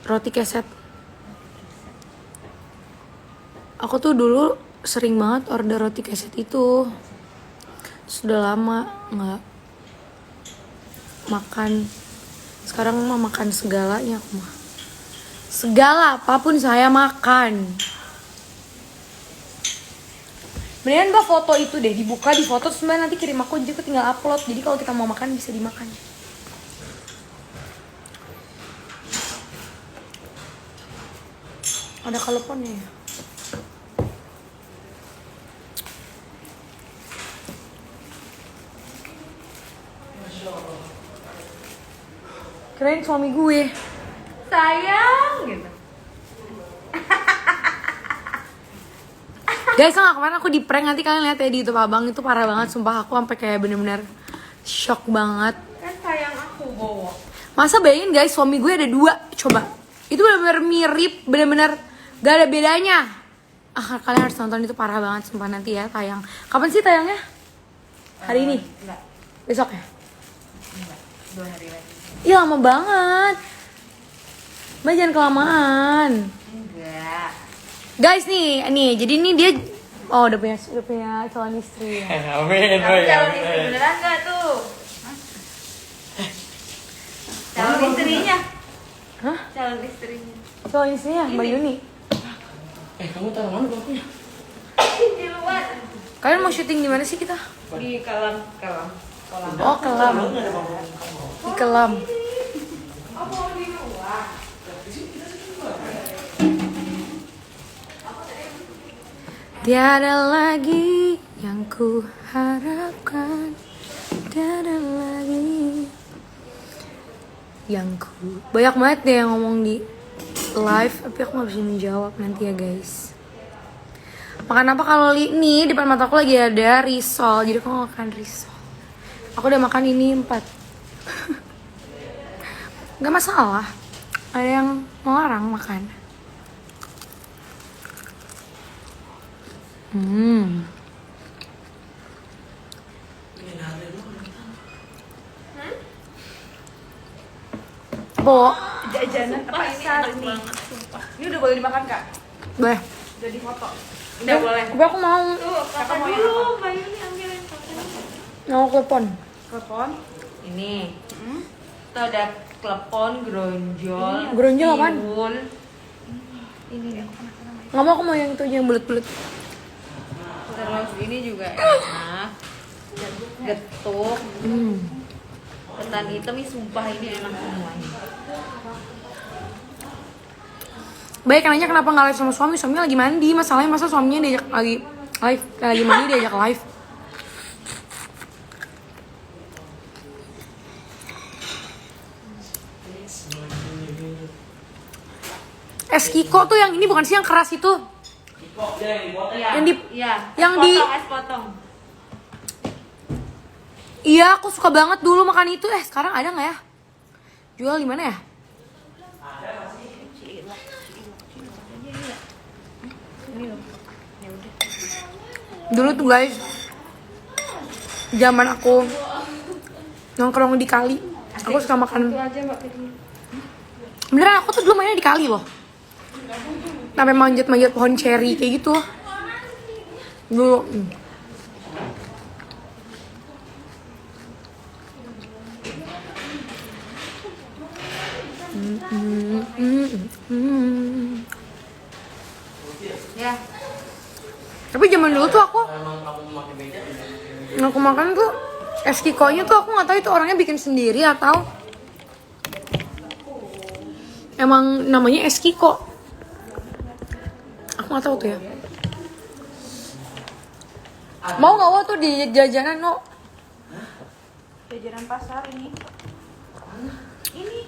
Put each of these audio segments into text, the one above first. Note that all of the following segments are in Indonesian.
Roti keset. Aku tuh dulu sering banget order roti keset itu. Sudah lama nggak makan. Sekarang mah makan segalanya aku mah. Segala apapun saya makan. Mendingan mbak foto itu deh, dibuka, di foto, terus mbak nanti kirim aku, jadi aku tinggal upload. Jadi kalau kita mau makan bisa dimakan. Ada kaleponnya ya. Keren suami gue. Sayang gitu. Guys, nggak kemarin aku di prank, nanti kalian lihat ya di YouTube abang, itu parah banget, sumpah aku sampai kayak bener-bener shock banget. Kan sayang aku bawa. Masa bayangin guys, suami gue ada 2, coba. Itu bener-bener mirip, bener-bener gak ada bedanya. Kalian harus nonton, itu parah banget, sumpah nanti ya tayang. Kapan sih tayangnya? Hari ini? Enggak. Besok ya? Enggak. 2 hari lagi. Ih lama banget. Mbak jangan kelamaan. Enggak. Guys nih, jadi ini dia udah punya calon istri ya. Amin. Kamu calon istri beneran enggak tuh? Calon istrinya. Hah? Calon istrinya. Calon istrinya Mbak Yuni. Kamu taruh mana bangkunya? Di luar. Kalian mau syuting di mana sih kita? Di kolam. Oh, Kelam. Di Kelam. Oh, mau di luar. Tiada lagi yang ku harapkan, tiada lagi yang ku... Banyak banget deh yang ngomong di live, tapi aku gak bisa menjawab nanti ya guys. Makan apa kalau nih depan mata aku lagi ada risol, jadi aku mau makan risol. Aku udah makan ini 4. Gak masalah, ada yang melarang makan. Bo, Jajanan pasar nih. Ini udah boleh dimakan, Kak? boleh. Udah difoto. Udah boleh. Tapi aku mau Tuh, kakak dulu, Mbak Yuni ambilin fotonya. mau klepon. Klepon. Ini. Tuh ada klepon, gronjol. Gronjol apaan? tiwul. Ini nih. Nggak mau, aku mau yang itu aja yang bulat-bulat. Terus ini juga enak. Getuk. Ketan hitam ini sumpah ini enak semuanya. Baik, nanya kenapa nggak live sama suami? Suaminya lagi mandi. Masalahnya masa suaminya diajak lagi mandi diajak live. Es Kiko tuh yang ini bukan sih yang keras itu? Iya. Yang di- iya. yang Es di- potong, es potong. Iya, aku suka banget dulu makan itu. Sekarang ada nggak ya? Jual di mana ya? Ini loh. Ya udah. Dulu tuh guys, zaman aku nongkrong di kali, aku suka makan. Itu aja Mbak Fitri. Beneran aku tuh dulu mainnya di kali loh. Sampai manjat-manjat pohon ceri kayak gitu. Dulu. Ya. Tapi zaman dulu tuh aku makan tuh es kikonya tuh aku nggak tahu itu orangnya bikin sendiri atau emang namanya es kiko. Aku nggak tahu tuh ya. Mau nggak wo tuh di jajanan no? Jajanan pasar ini. Ini.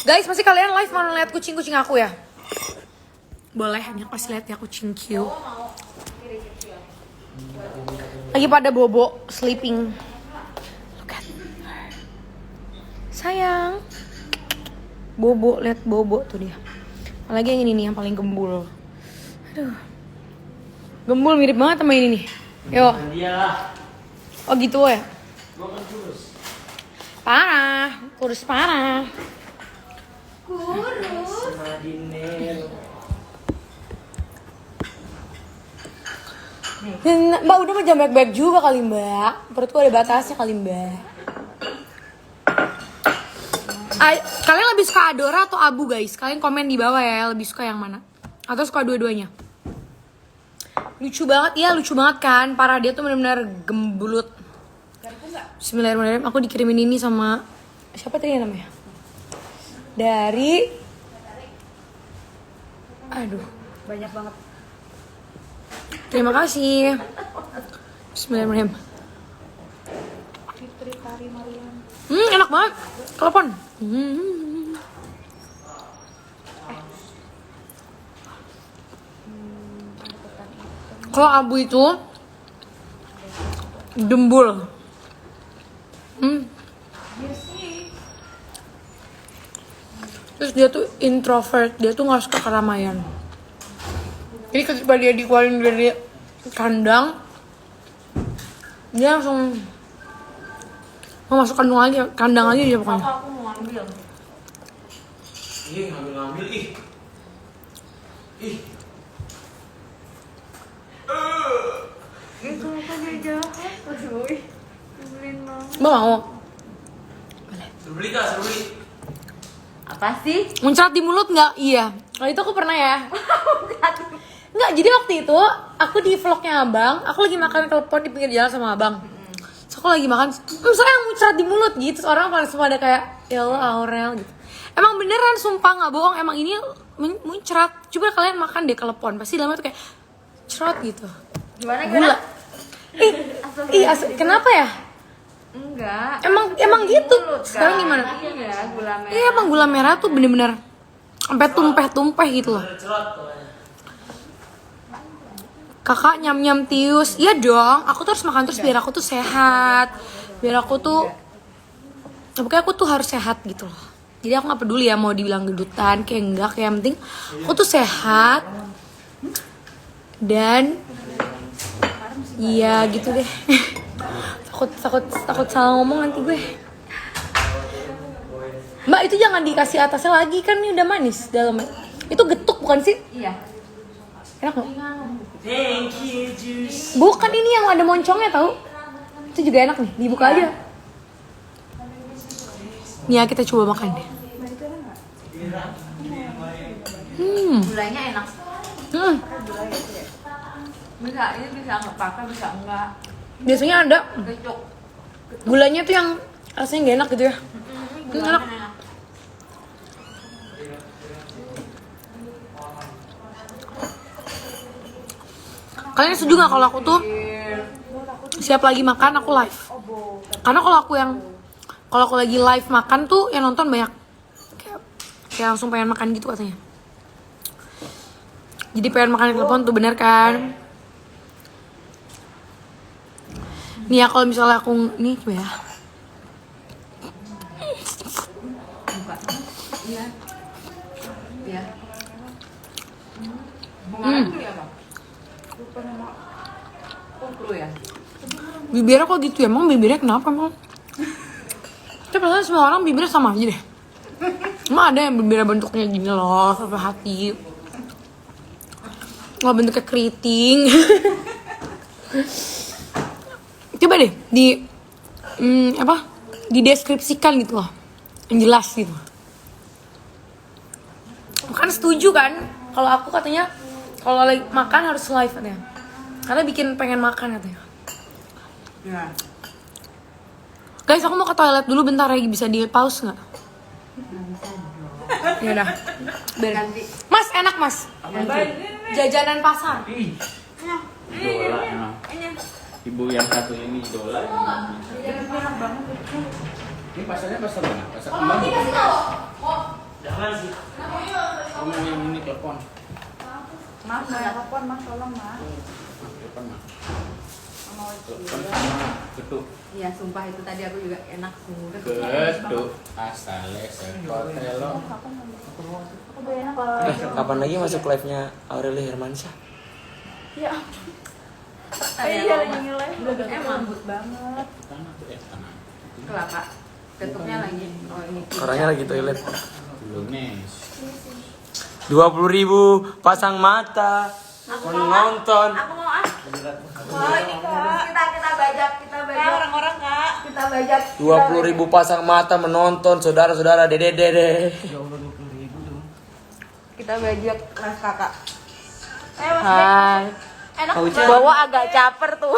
Guys, masih kalian live mau lihat kucing-kucing aku ya? Boleh, hanya pasti lihat ya kucing Q. Lagi pada bobo, sleeping. Look at her. Sayang. Bobo, lihat bobo tuh dia. Apalagi yang ini nih yang paling gembul. Aduh. Gembul mirip banget sama ini nih. Yo. Oh gitu ya. Parah, kurus parah. Mbak udah mah jangan baik-baik juga kali mbak. Perutku ada batasnya kali mbak. Kalian lebih suka Adora atau Abu guys? Kalian komen di bawah ya, lebih suka yang mana? Atau suka dua-duanya? Lucu banget ya, lucu banget kan. Parah, dia tuh benar-benar gembulut. Bismillahirrahmanirrahim. Aku dikirimin ini sama siapa tadi namanya? Dari aduh, Banyak banget. terima kasih. Bismillahirrahmanirrahim. Fitri Tari Mariam. Enak banget. Telepon. Kalau Abu itu dembul. Terus dia tuh introvert, dia tuh nggak suka keramaian. Jadi ketika dia dikeluarin dari kandang, dia langsung mau masuk kandang aja dia pokoknya. Aku mau ngambil. Ih, ngambil ih. Ih. Itu apa dia jahat? Aduh, nyebelin banget. Mbak mau? Suruh beli kak, suruh beli. Apa sih? Muncrat di mulut nggak? Iya. Kalau itu aku pernah ya. Nggak, jadi waktu itu aku di vlognya abang, aku lagi makan telepon di pinggir jalan sama abang. Terus aku lagi makan, saya yang muncrat di mulut gitu. Terus orang pada kayak, ya Allah Aurel gitu. Emang beneran, sumpah nggak bohong. Emang ini muncrat. Coba kalian makan deh telepon, pasti dalamnya tuh kayak cerot gitu. Gimana Gula. Kenapa ya? Enggak. Emang gitu. Mulut, Sekarang kan? gimana? Iya, gula merah. Iya emang gula merah tuh bener-bener sampai tumpeh-tumpeh gitu loh. Kakak nyam-nyam tius. Iya dong, aku tuh harus makan terus biar aku tuh sehat. Biar aku tuh pokoknya aku tuh harus sehat gitu loh. Jadi aku gak peduli ya mau dibilang gedutan kayak enggak, kayak yang penting aku tuh sehat. Dan iya gitu deh. takut salah ngomong nanti gue. Mbak itu jangan dikasih atasnya lagi, kan ini udah manis dalamnya. Itu getuk bukan sih? Iya. Enak gak? Thank you, juice. Bukan, ini yang ada moncongnya tahu. Itu juga enak nih, dibuka aja. Nih ya kita coba makan deh. Gulanya enak. Bisa, ini bisa nggak pakai, bisa enggak. Biasanya ada Kecuk. gulanya tuh yang rasanya gak enak gitu ya. Enak. Kalian setuju gak kalau aku tuh siap lagi makan aku live? Karena kalau aku lagi live makan tuh yang nonton banyak. Kayak langsung pengen makan gitu katanya. Jadi pengen makan di telepon tuh, bener kan? Nih ya kalau misalnya aku nih coba ya. Iya. Iya. Bunga dulu ya, Bang? Lupa nama. Kungkru ya? Bibirnya kok gitu ya? Emang bibirnya kenapa emang? Tapi perasaan semua orang bibirnya sama aja deh. Emang ada yang bibirnya bentuknya gini loh, sampai hati. Nggak bentuknya keriting. Coba deh dideskripsikan gitu loh, yang jelas gitu. Bukan setuju kan? Kalau aku katanya kalau lagi makan harus live katanya, karena bikin pengen makan katanya. Iya. Guys, aku mau ke toilet dulu bentar lagi, bisa di pause nggak? Ya udah. Ganti. Mas enak mas. Jajanan pasar. Ih. Idola emang. Ibu yang satu ini idola. Ini pasarnya pasar mana? Pasar kembang. Jangan sih. Kamu yang ini telepon. Mas, banyak telepon, Mas, tolong, Mas. Telepon mah. Mau Telepon sama getuk. Iya, sumpah itu tadi aku juga enak sih. Getuk. Asale sekotelo. Aku udah enak kalau Kapan lagi masuk live-nya Aureli Hermansyah? iya lagi nge-live. Emang lembut banget. Tanah tuh tanah. Kelapa. Tutupnya lagi. Oh ini. Orangnya lagi toilet. Belum nih. 20.000 pasang mata menonton. Aku mau ah. Oh ini kak. Kita bajak. Orang-orang kak. Kita bajak. 20.000 pasang mata menonton saudara-saudara dede. Kita bajak mas kakak. Hai. Enak. Bawa agak caper tuh.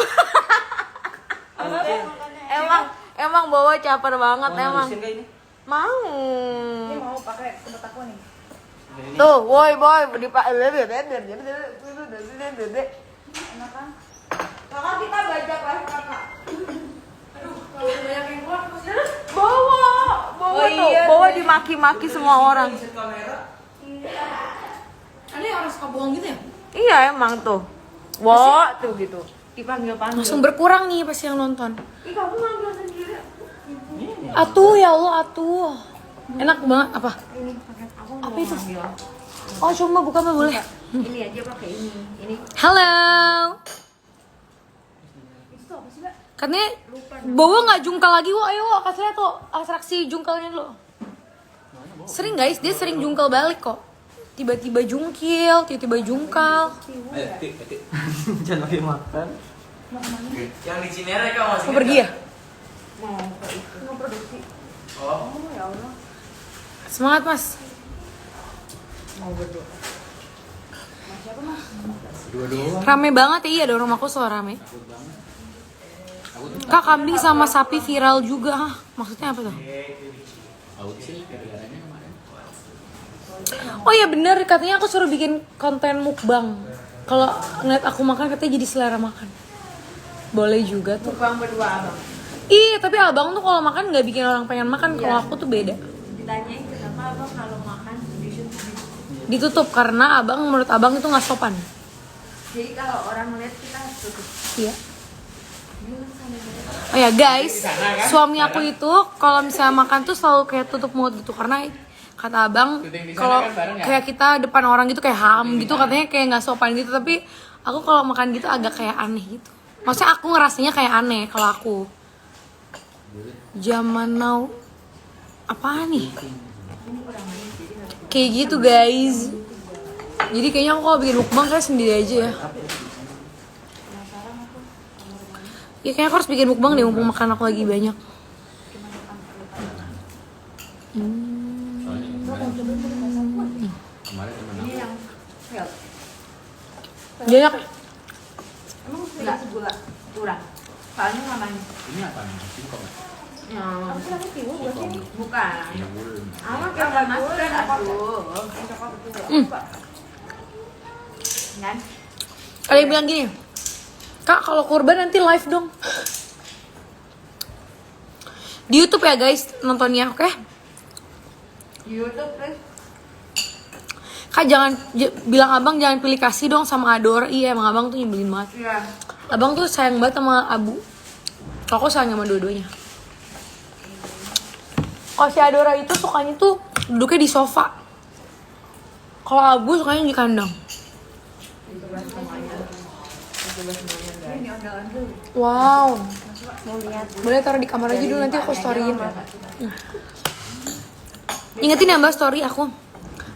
emang bawa caper banget emang. Mau. Ini mau pakai tempat aku nih. Tuh, boy, di pak. Enak kan? Kakak kita bajak lah kakak. Aduh, kalau banyak yang keluar Bawa Oh, tuh, iya, bawa iya. dimaki-maki semua orang. Ada yang orang suka bohong gitu ya? Iya emang tuh. Wah, tuh gitu. Dipanggil-panggil. Langsung berkurang nih pas yang nonton. Ih, kamu ngambil sendiri. Atuh ya Allah, atuh. Enak banget apa? Ini pakai aku Apa mau itu? ngambil. Oh, cuma buka mah boleh. Ini aja pakai ini. Ini Halo. itu apa sih, Mbak? Katanya bawa nggak jungkal lagi, wo. Ayo, wo, kasih lihat tuh atraksi jungkalnya dulu. Sering guys, dia sering jungkal balik kok. Tiba-tiba jungkil, tiba-tiba jungkal. Ayo, tik. Jangan lagi makan. Yang di Cinere kau masih Mau pergi ya? Mau ke itu. Mau produksi. Oh. Oh, ya Allah. Semangat mas. Mau berdoa. Mas siapa, Mas? Dua-dua. Rame banget ya, iya dong rumahku selalu rame. Kak, kambing sama sapi viral juga. Hah, maksudnya apa tuh? Out sih gara-garanya kemarin. Oh iya bener, katanya aku suruh bikin konten mukbang. Kalau ngeliat aku makan katanya jadi selera makan. Boleh juga tuh. Mukbang berdua, Abang. Ih, tapi abang tuh kalau makan nggak bikin orang pengen makan. Kalau aku tuh beda. Ditanyain kenapa Abang kalau makan di-shoot gitu. Ditutup karena abang menurut abang itu nggak sopan. Jadi kalau orang melihat kita harus tutup. Iya. Oh ya guys, suami aku itu kalau misalnya makan tuh selalu kayak tutup mulut gitu karena kata abang Syuting di sana kalau kan bareng ya? kayak kita depan orang gitu kayak ham gitu katanya kayak nggak sopan gitu, tapi aku kalau makan gitu agak kayak aneh gitu. Maksudnya aku ngerasanya kayak aneh kalau aku. Zaman now apa nih? Kayak gitu guys. Jadi kayaknya aku kalau bikin mukbang kayak sendiri aja ya. Ya kayaknya aku harus bikin mukbang deh mumpung makan aku lagi banyak. Kemarin temen Ini aku. yang fail. Banyak. Emang enggak segula kurang. Soalnya namanya Ini apa nih? Singkong ya? apa sih namanya tiwul bukan sih? Singkong. Bukan. Tiwul. Aman kan masuk kan aduh. Kan? Ada yang bilang gini, Kak kalau kurban nanti live dong. Di YouTube ya guys nontonnya, oke? Di YouTube please. Kak jangan bilang abang jangan pilih kasih dong sama Adora. Iya emang abang tuh nyebelin banget. Iya. Abang tuh sayang banget sama Abu. Kalau aku sayang sama dua-duanya. Kalau si Adora itu sukanya tuh duduknya di sofa. Kalau Abu sukanya di kandang. Ini ondel-ondel. Wow. Mau lihat. Boleh taruh di kamar aja dulu nanti aku storyin. Ingetin ya mbak story aku.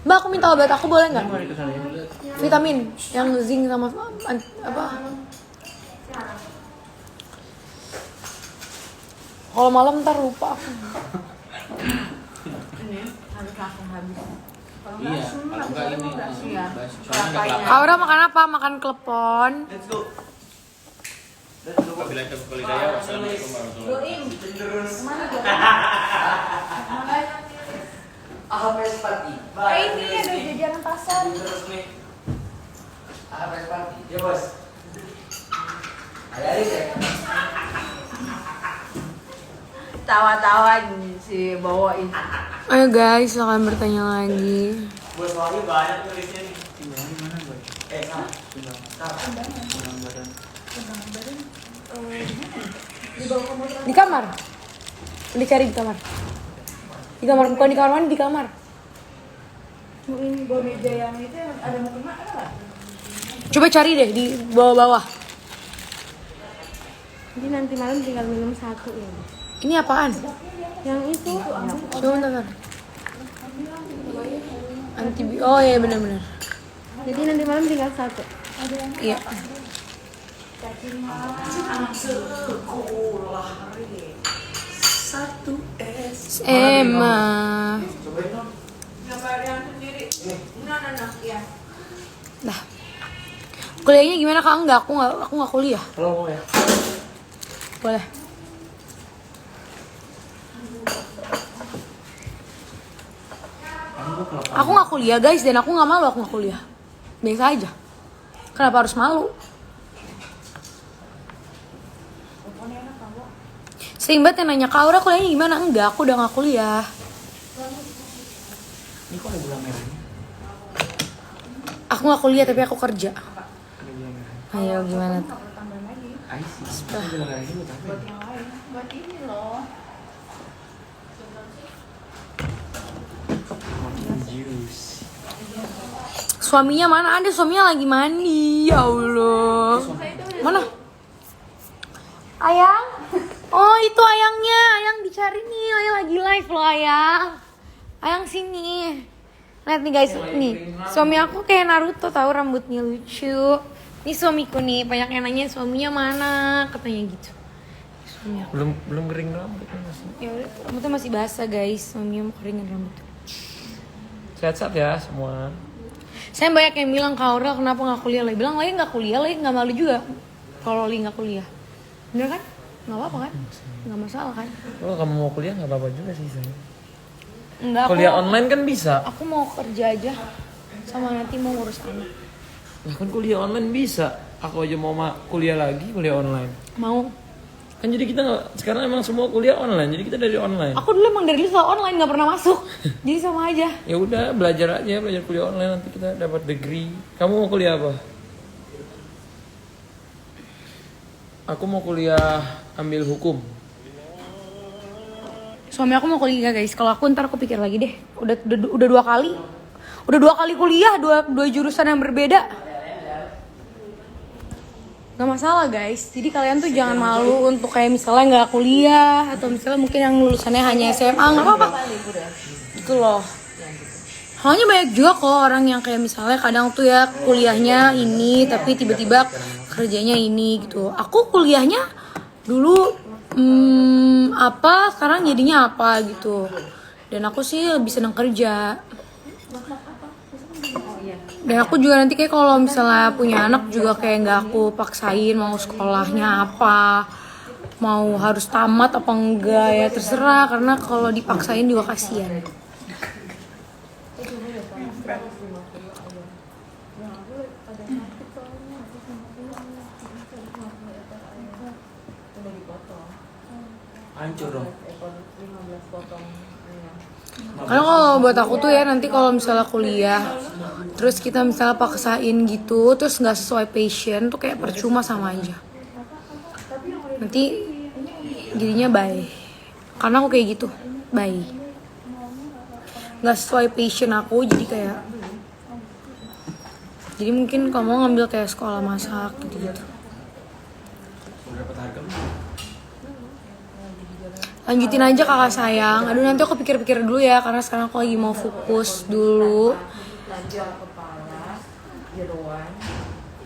Mbak aku minta obat aku boleh nggak? Vitamin yang zinc sama apa? Kalau malam ntar lupa aku. Ini harus langsung habis. Kalau Iya, kalau enggak ini. Iya. Soalnya enggak kelapa. Aura makan apa? Makan klepon. Let's go. Apabila kita kembali daya, wassalamualaikum warahmatullahi wabarakatuh. Kemana tuh? Ahapes party. Ini ada jajanan pasar. Terus nih. Ahapes party. Ya bos. Ada ya. Tawa-tawa si bawain. Ayo guys, silahkan bertanya lagi. Bos Wahyu banyak tulisnya nih. Salah. Di kamar. Dicari di kamar. Di kamar bukan di kamar mandi, di kamar. Ini bawa meja yang itu yang ada mukena ada nggak? Coba cari deh di bawah-bawah. Jadi nanti malam tinggal minum satu ya. Ini apaan? Yang itu. Coba bentar. Oh iya benar-benar. Jadi nanti malam tinggal 1. Iya. Emma. Gambar yang sendiri. Nah, iya. Dah. Kuliahnya gimana Kak? Enggak, aku nggak kuliah. Kalau mau ya. Boleh. Aku nggak kuliah guys, dan aku nggak malu aku nggak kuliah. Biasa aja. Kenapa harus malu? Sering banget yang nanya, Kak Aura kuliahnya gimana? Enggak, aku udah nggak kuliah. Ini kok ada gula merahnya? Aku nggak kuliah tapi aku kerja. Ada gula merah. Ayo gimana? I see. Ada gula merahnya buat apa? Buat ini loh. Juice. Suaminya mana? Ada suaminya lagi mandi. Ya Allah. Mana? Ayang? Oh itu ayangnya. Ayang dicari nih. Ayang lagi live loh ayang. Ayang sini. Lihat nih guys. Nih. Suami aku kayak Naruto tahu, rambutnya lucu. Ini suamiku nih. Banyak yang nanya suaminya mana. Katanya gitu. Suami aku. Belum kering rambutnya masih. Ya udah, rambutnya masih basah guys. Suaminya mau keringin rambutnya. Sehat-sehat ya semua. Saya banyak yang bilang, Kak Aura kenapa gak kuliah? Lagi bilang, lagi gak kuliah, lagi gak malu juga kalau lagi gak kuliah. Bener kan? Gak apa-apa kan? Gak masalah kan? Kalau kamu mau kuliah nggak apa-apa juga sih saya. Enggak, Kuliah online kan bisa. Aku mau kerja aja. Sama nanti mau ngurus anak. Nah kan kuliah online bisa. Aku aja mau kuliah lagi, kuliah online. Mau. Kan jadi kita nggak, sekarang emang semua kuliah online, jadi kita dari online. Aku dulu emang dari dulu selalu online, gak pernah masuk. Jadi sama aja. Ya udah belajar aja, belajar kuliah online nanti kita dapat degree. Kamu mau kuliah apa? Aku mau kuliah ambil hukum. Suami aku mau kuliah guys. Kalau aku ntar aku pikir lagi deh. Udah 2 kali. Udah 2 kali kuliah, dua jurusan yang berbeda. Gak masalah guys, jadi kalian tuh jangan malu untuk kayak misalnya gak kuliah. Atau misalnya mungkin yang lulusannya hanya SMA, gak apa-apa. Gitu loh. Hanya banyak juga kok orang yang kayak misalnya kadang tuh ya kuliahnya ini tapi tiba-tiba kerjanya ini gitu. Aku kuliahnya dulu apa, sekarang jadinya apa gitu. Dan aku sih lebih senang kerja. Dan aku juga nanti kayak kalau misalnya punya anak juga kayak nggak aku paksain mau sekolahnya apa, mau harus tamat apa enggak ya terserah, karena kalau dipaksain juga kasihan. Hancur dong. Karena kalau buat aku tuh ya nanti kalau misalnya kuliah terus kita misalnya paksain gitu terus nggak sesuai passion tuh kayak percuma, sama aja. Nanti jadinya bye. Karena aku kayak gitu, bye. Nggak sesuai passion aku, jadi kayak jadi mungkin kamu ngambil kayak sekolah masak gitu-gitu. Lanjutin aja kakak sayang. Aduh nanti aku pikir-pikir dulu ya, karena sekarang aku lagi mau fokus dulu.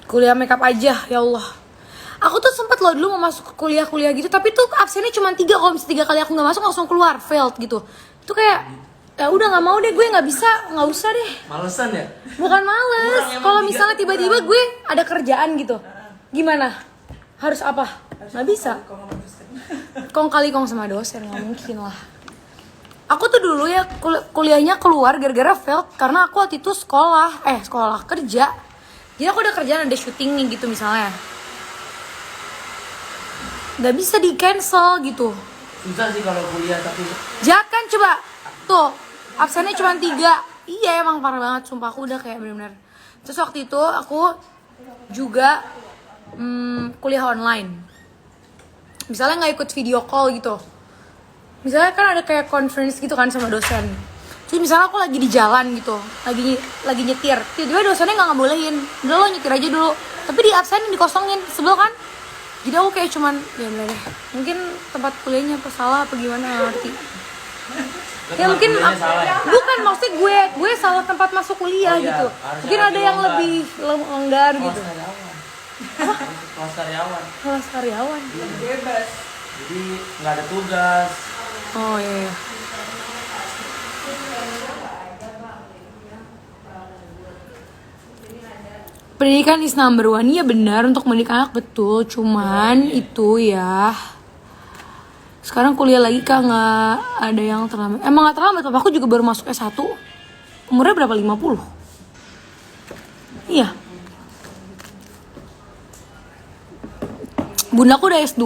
Kuliah makeup aja, ya Allah. Aku tuh sempet loh dulu mau masuk ke kuliah-kuliah gitu, tapi tuh absennya cuma 3. Kalau misalnya 3 kali aku nggak masuk langsung keluar, failed gitu. Itu kayak ya udah nggak mau deh, gue nggak bisa, nggak usah deh. Malesan ya? Bukan males. Kalau misalnya tiba-tiba gue ada kerjaan gitu, gimana? Harus apa? Nggak bisa. Kong kali kong sama dosen, nggak mungkin lah. Aku tuh dulu ya kuliahnya keluar gara-gara failed karena aku waktu itu sekolah kerja. Jadi aku ada kerjaan, ada syuting nih gitu misalnya. Nggak bisa di cancel gitu. Susah sih kalau kuliah tapi. Jahat kan coba. Tuh absennya cuma 3. Iya emang parah banget, sumpah aku udah kayak bener-bener. Terus waktu itu aku juga kuliah online. Misalnya nggak ikut video call gitu. Misalnya kan ada kayak conference gitu kan sama dosen. Terus misalnya aku lagi di jalan gitu, lagi nyetir. Tiba-tiba dosennya nggak ngebolehin. Udah lo nyetir aja dulu. Tapi di absenin, dikosongin. Sebel kan? Jadi aku kayak cuman ya udah deh. Mungkin tempat kuliahnya apa salah apa gimana nggak ngerti. Ya mungkin salah ya? bukan maksudnya gue salah tempat masuk kuliah Oh, iya. gitu. Harusnya Mungkin ada lebih yang longgar. lebih longgar Kelas gitu. karyawan. Kelas karyawan. Kelas karyawan. Bebas. Jadi nggak ada tugas. Oh iya. Iya. Pendidikan is number one. Iya benar untuk mendidik anak betul. Cuman itu ya. Sekarang kuliah lagi kak nggak ada yang terlambat. Emang nggak terlambat. Papaku juga baru masuk S1. Umurnya berapa? 50. Iya. Bundaku udah S2.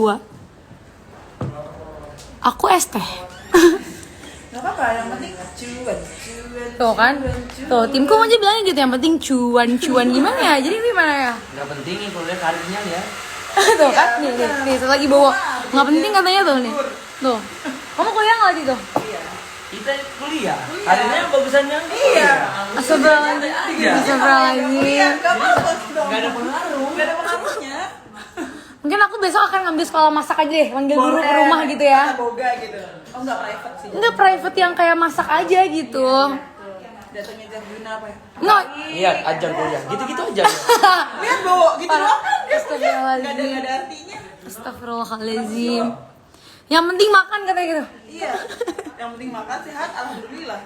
Aku ST. Gak apa-apa, yang penting cuan. Tuh kan. Tuh timku aja bilangnya gitu. Yang penting cuan gimana ya? Jadi gimana ya? Nggak penting nih kuliah karirnya ya. Tuh kan. Nih satu lagi bawa. Nggak penting katanya tuh nih. Tuh. Kamu kuliah nggak gitu? Kita kuliah. Karirnya bagusan yang Iya. Astagfirullahaladzim. Iya, Astagfirullahaladzim. gak apa-apa dong. Nggak ada pengaruh. Gak ada pengaruhnya. Mungkin aku besok akan ngambil sekolah masak aja deh. Manggil guru ke rumah gitu ya. Kita boga gitu. Oh enggak private sih. Enggak private yang kayak masak aja gitu. Datanya Jarguna apa ya? No. Iya, ajar kuliah. Gitu-gitu aja. Lihat bawa gitu doang kan. Gak ada Astagfirullahaladzim. artinya. Astagfirullahaladzim. Yang penting makan katanya gitu. Iya. Yang penting makan sehat, alhamdulillah.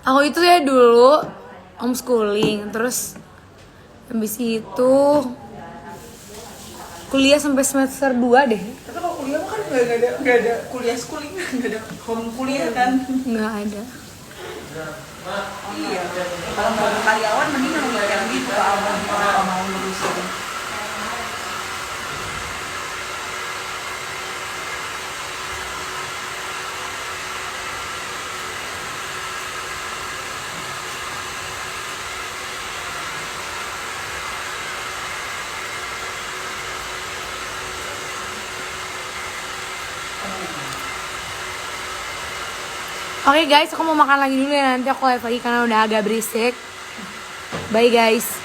Aku itu ya dulu homeschooling, terus habis itu kuliah sampai semester 2 deh. Tapi kalau kuliah mah kan nggak ada kuliah schooling, nggak ada home kuliah kan. Nggak ada. Iya. Kalau mau karyawan mending yang gitu kalau mau lurusin. Oke guys, aku mau makan lagi dulu ya. Nanti aku live lagi karena udah agak berisik. Bye guys.